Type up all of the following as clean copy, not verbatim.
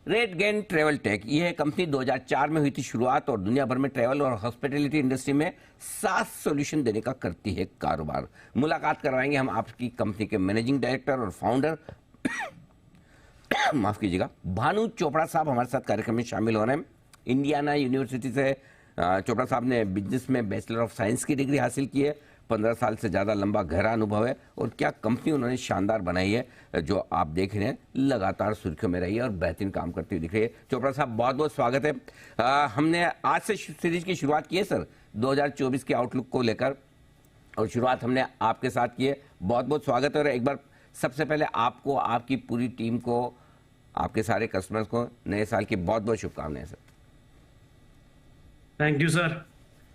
रेडगेन travel take यह company 2004 में हुई थी शुरुआत और दुनिया भर में ट्रैवल और हॉस्पिटैलिटी इंडस्ट्री में SaaS सॉल्यूशन देने का करती है कारोबार। मुलाकात करवाएंगे हम आपकी कंपनी के मैनेजिंग डायरेक्टर और फाउंडर माफ कीजिएगा, भानु चोपड़ा साहब हमारे साथ कार्यक्रम में शामिल हो रहे हैं। इंडियाना यूनिवर्सिटी से चोपड़ा साहब ने बिजनेस में बैचलर ऑफ साइंस की डिग्री हासिल की है। 15 साल से ज़्यादा लंबा गहरा अनुभव है और क्या कंपनी उन्होंने शानदार बनाई है जो आप देख रहे हैं, लगातार सुर्खियों में रही है और बेहतरीन काम करती हुई दिख रही है। चोपड़ा साहब बहुत बहुत स्वागत है। हमने आज से सीरीज की शुरुआत की है सर 2024 के आउटलुक को लेकर और शुरुआत हमने आपके साथ की है। बहुत बहुत स्वागत है और एक बार सबसे पहले आपको, आपकी पूरी टीम को, आपके सारे कस्टमर्स को नए साल की बहुत बहुत शुभकामनाएं sir. Thank you sir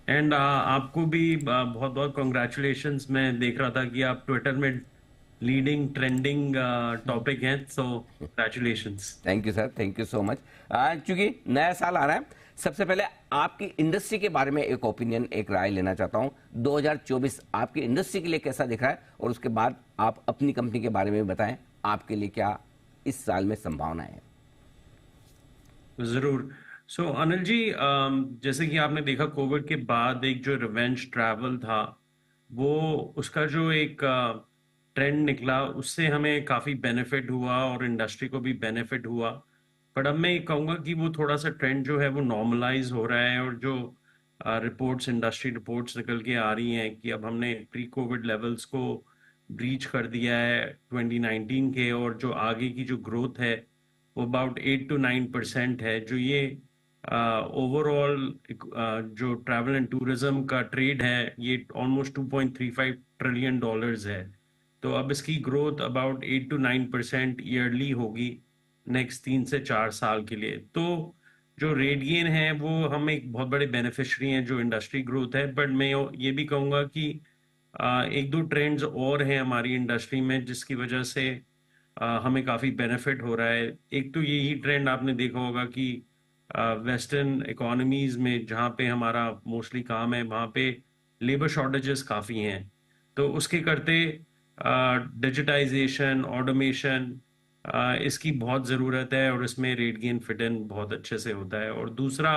and आपको भी बहुत बहुत कॉन्ग्रेचुलेशंस। मैं देख रहा था कि आप ट्विटर में लीडिंग ट्रेंडिंग टॉपिक हैं, सो congratulations. Thank you sir, thank you so much. क्योंकि नया साल आ रहा है, सबसे पहले आपकी इंडस्ट्री के बारे में एक ओपिनियन, एक राय लेना चाहता हूं। 2024 आपकी इंडस्ट्री के लिए कैसा दिख रहा है और उसके बाद आप अपनी कंपनी के बारे में भी बताएं, आपके लिए क्या इस साल में संभावनाएं हैं। जरूर। सो अनिल जी, जैसे कि आपने देखा कोविड के बाद एक जो रिवेंज ट्रैवल था, वो उसका जो एक ट्रेंड निकला, उससे हमें काफी बेनिफिट हुआ और इंडस्ट्री को भी बेनिफिट हुआ। बट अब मैं ये कहूँगा कि वो थोड़ा सा ट्रेंड जो है वो नॉर्मलाइज हो रहा है और जो रिपोर्ट्स, इंडस्ट्री रिपोर्ट्स निकल के आ रही हैं कि अब हमने प्री कोविड लेवल्स को ब्रीच कर दिया है 2019 के, और जो आगे की जो ग्रोथ है वो अबाउट 8 to 9% है। जो ये ओवरऑल जो ट्रैवल एंड टूरिज्म का ट्रेड है, ये ऑलमोस्ट $2.35 ट्रिलियन है। तो अब इसकी ग्रोथ अबाउट 8 to 9% ईयरली होगी नेक्स्ट 3 से 4 साल के लिए। तो जो रेडियन है वो हम एक बहुत बड़े बेनिफिशरी हैं जो इंडस्ट्री ग्रोथ है। बट मैं ये भी कहूँगा कि एक दो ट्रेंड्स और हैं हमारी इंडस्ट्री में जिसकी वजह से हमें काफ़ी बेनिफिट हो रहा है। एक तो यही ट्रेंड आपने देखा होगा कि वेस्टर्न इकोनॉमीज में जहाँ पे हमारा मोस्टली काम है, वहाँ पे लेबर शॉर्टेजेस काफ़ी हैं। तो उसके करते डिजिटाइजेशन, ऑटोमेशन, इसकी बहुत ज़रूरत है और इसमें रेडगेन फिट इन बहुत अच्छे से होता है। और दूसरा,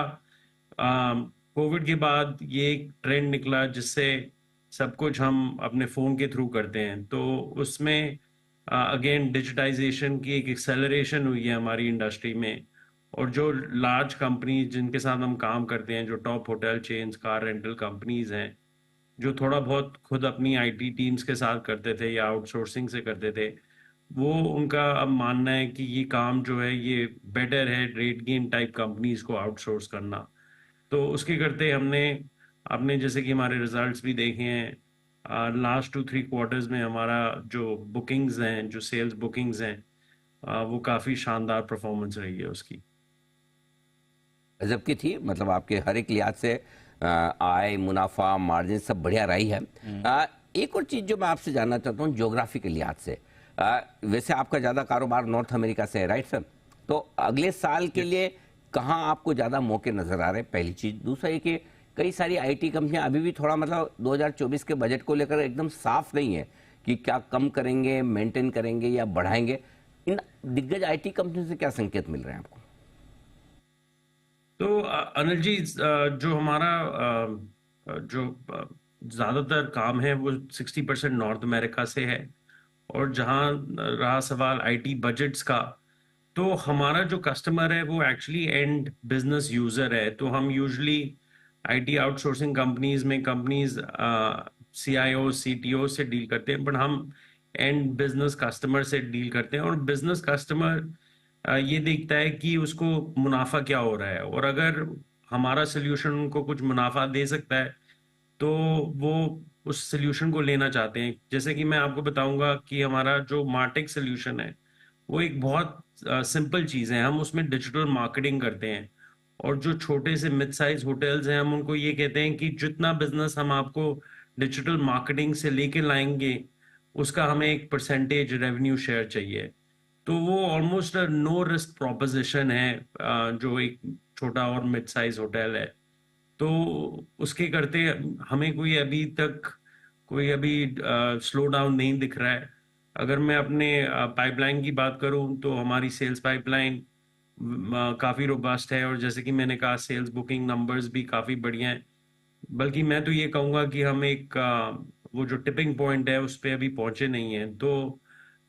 कोविड के बाद ये एक ट्रेंड निकला जिससे सब कुछ हम अपने फ़ोन के थ्रू करते हैं, तो उसमें अगेन डिजिटाइजेशन की एक एक्सेलरेशन हुई है हमारी इंडस्ट्री में। और जो लार्ज कंपनी जिनके साथ हम काम करते हैं, जो top hotel chains, car rental companies हैं, जो थोड़ा बहुत खुद अपनी आईटी टीम्स के साथ करते थे या आउटसोर्सिंग से करते थे, वो उनका अब मानना है कि ये काम जो है ये बेटर है रेडगेन टाइप कंपनीज को आउटसोर्स करना। तो उसके करते हमने आपने जैसे कि हमारे रिजल्ट्स भी देखे हैं, लास्ट 2-3 क्वार्टर्स में हमारा जो बुकिंग्स हैं, जो सेल्स बुकिंग्स हैं, वो काफ़ी शानदार परफॉर्मेंस रही है उसकी। गजब की थी, मतलब आपके हर एक लिहाज से आय, मुनाफा, मार्जिन सब बढ़िया रही है। एक और चीज जो मैं आपसे जानना चाहता हूँ ज्योग्राफी के लिहाज से, वैसे आपका ज्यादा कारोबार नॉर्थ अमेरिका से है, राइट सर? तो अगले साल के लिए कहाँ आपको ज्यादा मौके नजर आ रहे हैं, पहली चीज। दूसरा ये कि कई सारी आईटी कंपनियां अभी भी थोड़ा मतलब 2024 के बजट को लेकर एकदम साफ नहीं है कि क्या कम करेंगे, मेंटेन करेंगे या बढ़ाएंगे। इन दिग्गज आईटी कंपनियों से क्या संकेत मिल रहे हैं आपको? तो अनिल जी, जो हमारा जो ज़्यादातर काम है वो 60% नॉर्थ अमेरिका से है। और जहाँ रहा सवाल आईटी बजट्स का, तो हमारा जो कस्टमर है वो एक्चुअली एंड बिजनेस यूज़र है। तो हम यूजुअली आईटी आउटसोर्सिंग कंपनीज में कंपनीज सीआईओ सीटीओ से डील करते हैं, बट हम एंड बिजनेस कस्टमर से डील करते हैं। और बिजनेस कस्टमर ये देखता है कि उसको मुनाफा क्या हो रहा है, और अगर हमारा सोल्यूशन उनको कुछ मुनाफा दे सकता है तो वो उस सोल्यूशन को लेना चाहते हैं। जैसे कि मैं आपको बताऊंगा कि हमारा जो मार्टेक सोल्यूशन है वो एक बहुत सिंपल चीज़ है। हम उसमें डिजिटल मार्केटिंग करते हैं, और जो छोटे से मिड साइज होटल्स हैं हम उनको ये कहते हैं कि जितना बिजनेस हम आपको डिजिटल मार्केटिंग से लेके लाएंगे उसका हमें एक परसेंटेज रेवेन्यू शेयर चाहिए। तो वो ऑलमोस्ट नो रिस्क प्रोपोजिशन है, जो एक छोटा और मिड साइज होटल है। तो उसके करते हमें कोई अभी तक कोई अभी स्लो डाउन नहीं दिख रहा है। अगर मैं अपने पाइपलाइन की बात करूं तो हमारी सेल्स पाइपलाइन काफी रोबस्ट है, और जैसे कि मैंने कहा सेल्स बुकिंग नंबर्स भी काफी बढ़िया हैं। बल्कि मैं तो ये कहूंगा कि हम एक वो जो टिपिंग पॉइंट है उस पे अभी पहुंचे नहीं हैं। तो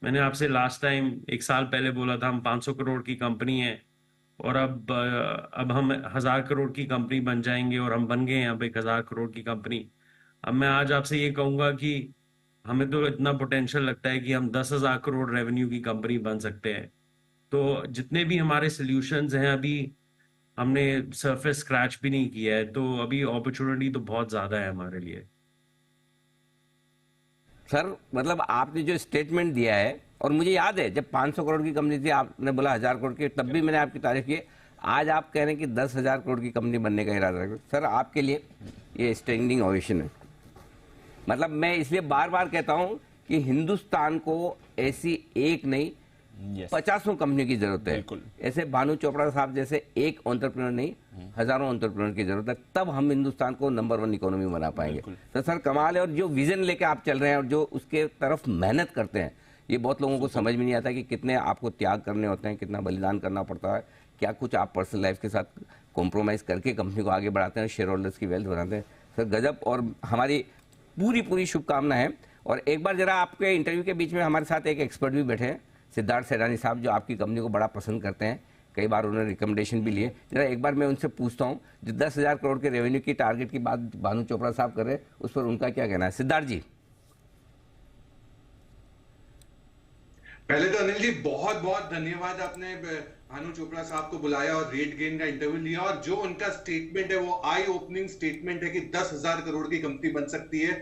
मैंने आपसे लास्ट टाइम एक साल पहले बोला था हम 500 करोड़ की कंपनी है, और अब हम 1000 करोड़ की कंपनी बन जाएंगे, और हम बन गए हैं अब 1000 करोड़ की कंपनी। अब मैं आज आपसे ये कहूंगा कि हमें तो इतना पोटेंशियल लगता है कि हम 10,000 करोड़ रेवेन्यू की कंपनी बन सकते हैं। तो जितने भी हमारे सॉल्यूशंस हैं अभी हमने सरफेस स्क्रैच भी नहीं किया है, तो अभी अपॉर्चुनिटी तो बहुत ज्यादा है हमारे लिए। सर मतलब आपने जो स्टेटमेंट दिया है, और मुझे याद है जब 500 करोड़ की कंपनी थी आपने बोला 1000 करोड़ की, तब भी मैंने आपकी तारीफ की। आज आप कह रहे हैं कि 10,000 करोड़ की कंपनी बनने का इरादा रखते हैं। सर आपके लिए ये स्टैंडिंग ओवेशन है। मतलब मैं इसलिए बार बार कहता हूं कि हिंदुस्तान को ऐसी एक नहीं पचासों कंपनियों की जरूरत है। बिल्कुल। ऐसे भानु चोपड़ा साहब जैसे एक एंटरप्रेन्योर नहीं, हजारों एंटरप्रेन्योर की जरूरत है, तब हम हिंदुस्तान को नंबर 1 इकोनॉमी बना पाएंगे। तो सर कमाल है, और जो विजन लेके आप चल रहे हैं और जो उसके तरफ मेहनत करते हैं, ये बहुत लोगों को समझ में नहीं आता कि कितने आपको त्याग करने होते हैं, कितना बलिदान करना पड़ता है, क्या कुछ आप पर्सनल लाइफ के साथ कॉम्प्रोमाइज करके कंपनी को आगे बढ़ाते हैं, शेयर होल्डर्स की वेल्थ बनाते हैं। सर गजब, और हमारी पूरी शुभकामना है। और एक बार जरा आपके इंटरव्यू के बीच में हमारे साथ एक एक्सपर्ट भी बैठे हैं, सिद्धार्थ सैरानी साहब, जो आपकी कंपनी को बड़ा पसंद करते हैं, कई बार उन्होंने रिकमेंडेशन भी लिए। जरा एक बार मैं उनसे पूछता हूं, जो 10,000 करोड़ के रेवेन्यू की टारगेट की बात भानु चोपड़ा साहब कर रहे हैं, उस पर उनका क्या कहना है। सिद्धार्थ जी। पहले तो अनिल जी बहुत बहुत धन्यवाद, आपने भानु चोपड़ा साहब को बुलाया और रेट गेन का इंटरव्यू लिया, और जो उनका स्टेटमेंट है वो आई ओपनिंग स्टेटमेंट है कि 10,000 करोड़ की कंपनी बन सकती है।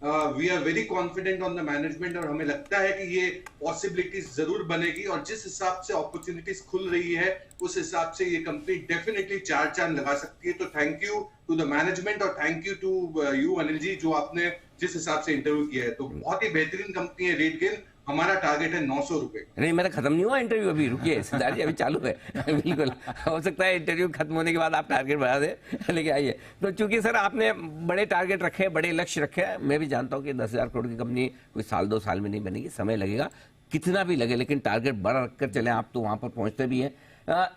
We are very confident on the management, और हमें लगता है कि ये पॉसिबिलिटीज जरूर बनेगी, और जिस हिसाब से अपॉर्चुनिटीज खुल रही है उस हिसाब से ये कंपनी डेफिनेटली चार चांद लगा सकती है। तो thank you to the management, और thank you to you Anil ji, जो आपने जिस हिसाब से इंटरव्यू किया है। तो बहुत ही बेहतरीन कंपनी है रेट गेन। हमारा टारगेट है 900 रुपए। नहीं, मेरा खत्म नहीं हुआ इंटरव्यू, अभी रुकिए सिद्धार्थ जी, अभी चालू है। बिल्कुल हो सकता है इंटरव्यू खत्म होने के बाद आप टारगेट बढ़ा दें, लेके आइए। तो चूंकि सर आपने बड़े टारगेट रखे, बड़े लक्ष्य रखे हैं, मैं भी जानता हूं कि 10,000 करोड़ की कंपनी कोई साल 2 साल में नहीं बनेगी, समय लगेगा, कितना भी लगे, लेकिन टारगेट बड़ा रखकर चले आप, तो वहां पर पहुंचते भी हैं।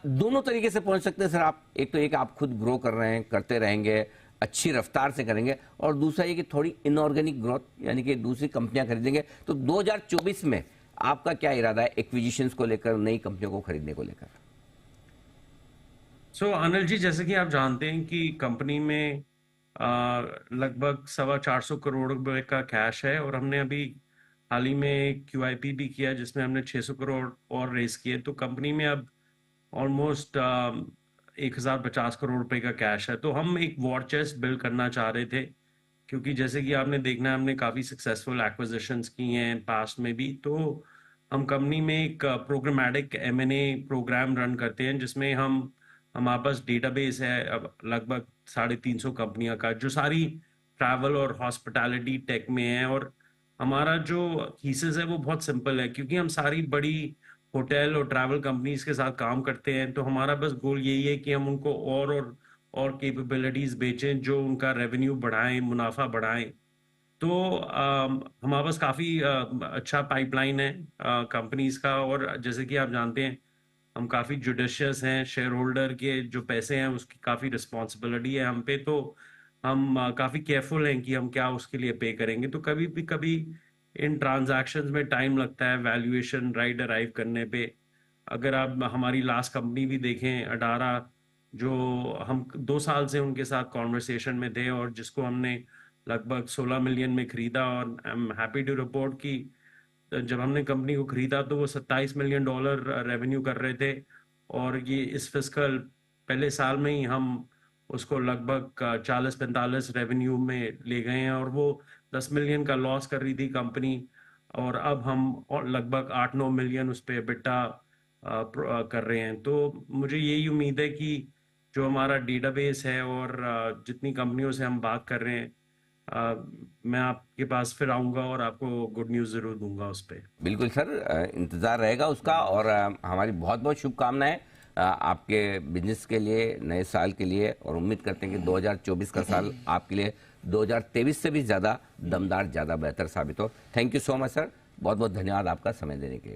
दोनों तरीके से पहुंच सकते हैं सर आप। एक तो एक आप खुद ग्रो कर रहे हैं, करते रहेंगे, अच्छी रफ्तार से करेंगे, और दूसरा ये कि थोड़ी इनऑर्गेनिक ग्रोथ, यानी कि दूसरी कंपनियां खरीदेंगे। तो 2024 में आपका क्या इरादा है एक्विजिशंस को लेकर, नई कंपनियों को खरीदने को लेकर। अनिल जी, जैसे कि आप जानते हैं कि कंपनी में लगभग 425 करोड़ रुपए का कैश है, और हमने अभी हाल ही में QIP भी किया जिसमें हमने 600 करोड़ और रेस किए। तो कंपनी में अब ऑलमोस्ट 1050 करोड़ रुपए का कैश है। तो हम एक वॉर चेस्ट बिल्ड करना चाह रहे थे, क्योंकि जैसे कि आपने देखना है हमने काफ़ी सक्सेसफुल एक्विजिशंस की हैं पास्ट में भी। तो हम कंपनी में एक प्रोग्रामेटिक M&A प्रोग्राम रन करते हैं, जिसमें हमारे पास डेटाबेस है अब लगभग 350 कंपनियां का, जो सारी ट्रैवल और हॉस्पिटैलिटी टेक में है। और हमारा जो थीसिस है वो बहुत सिंपल है, क्योंकि हम सारी बड़ी होटल और ट्रैवल कंपनीज के साथ काम करते हैं। तो हमारा बस गोल यही है कि हम उनको और कैपेबिलिटीज बेचें जो उनका रेवेन्यू बढ़ाएं, मुनाफा बढ़ाएं। तो हमारे पास काफ़ी अच्छा पाइपलाइन है कंपनीज का, और जैसे कि आप जानते हैं हम काफ़ी जुडिशियस हैं, शेयर होल्डर के जो पैसे हैं उसकी काफ़ी रिस्पॉन्सिबिलिटी है हम पे। तो हम काफ़ी केयरफुल हैं कि हम क्या उसके लिए पे करेंगे। तो कभी इन ट्रांजैक्शंस में टाइम लगता है वैल्यूएशन राइट अराइव करने पे। अगर आप हमारी लास्ट कंपनी भी देखें अडारा, जो हम 2 साल से उनके साथ कॉन्वर्सेशन में थे, और जिसको हमने लगभग 16 मिलियन में खरीदा, और I am happy to report कि जब हमने कंपनी को खरीदा तो वो $27 मिलियन रेवेन्यू कर रहे थे, और ये इस फिस्कल पहले साल में ही हम उसको लगभग 40-45 रेवेन्यू में ले गए हैं, और वो 10 मिलियन का लॉस कर रही थी कंपनी, और अब हम लगभग 8-9 मिलियन उस पर EBITDA कर रहे हैं। तो मुझे यही उम्मीद है कि जो हमारा डेटाबेस है और जितनी कंपनियों से हम बात कर रहे हैं, मैं आपके पास फिर आऊंगा और आपको गुड न्यूज़ जरूर दूंगा उस पर। बिल्कुल सर, इंतज़ार रहेगा उसका, और हमारी बहुत बहुत शुभकामनाएं आपके बिजनेस के लिए, नए साल के लिए, और उम्मीद करते हैं कि 2024 का साल आपके लिए 2023 से भी ज़्यादा दमदार, ज़्यादा बेहतर साबित हो। Thank you so much sir, बहुत बहुत धन्यवाद आपका समय देने के लिए।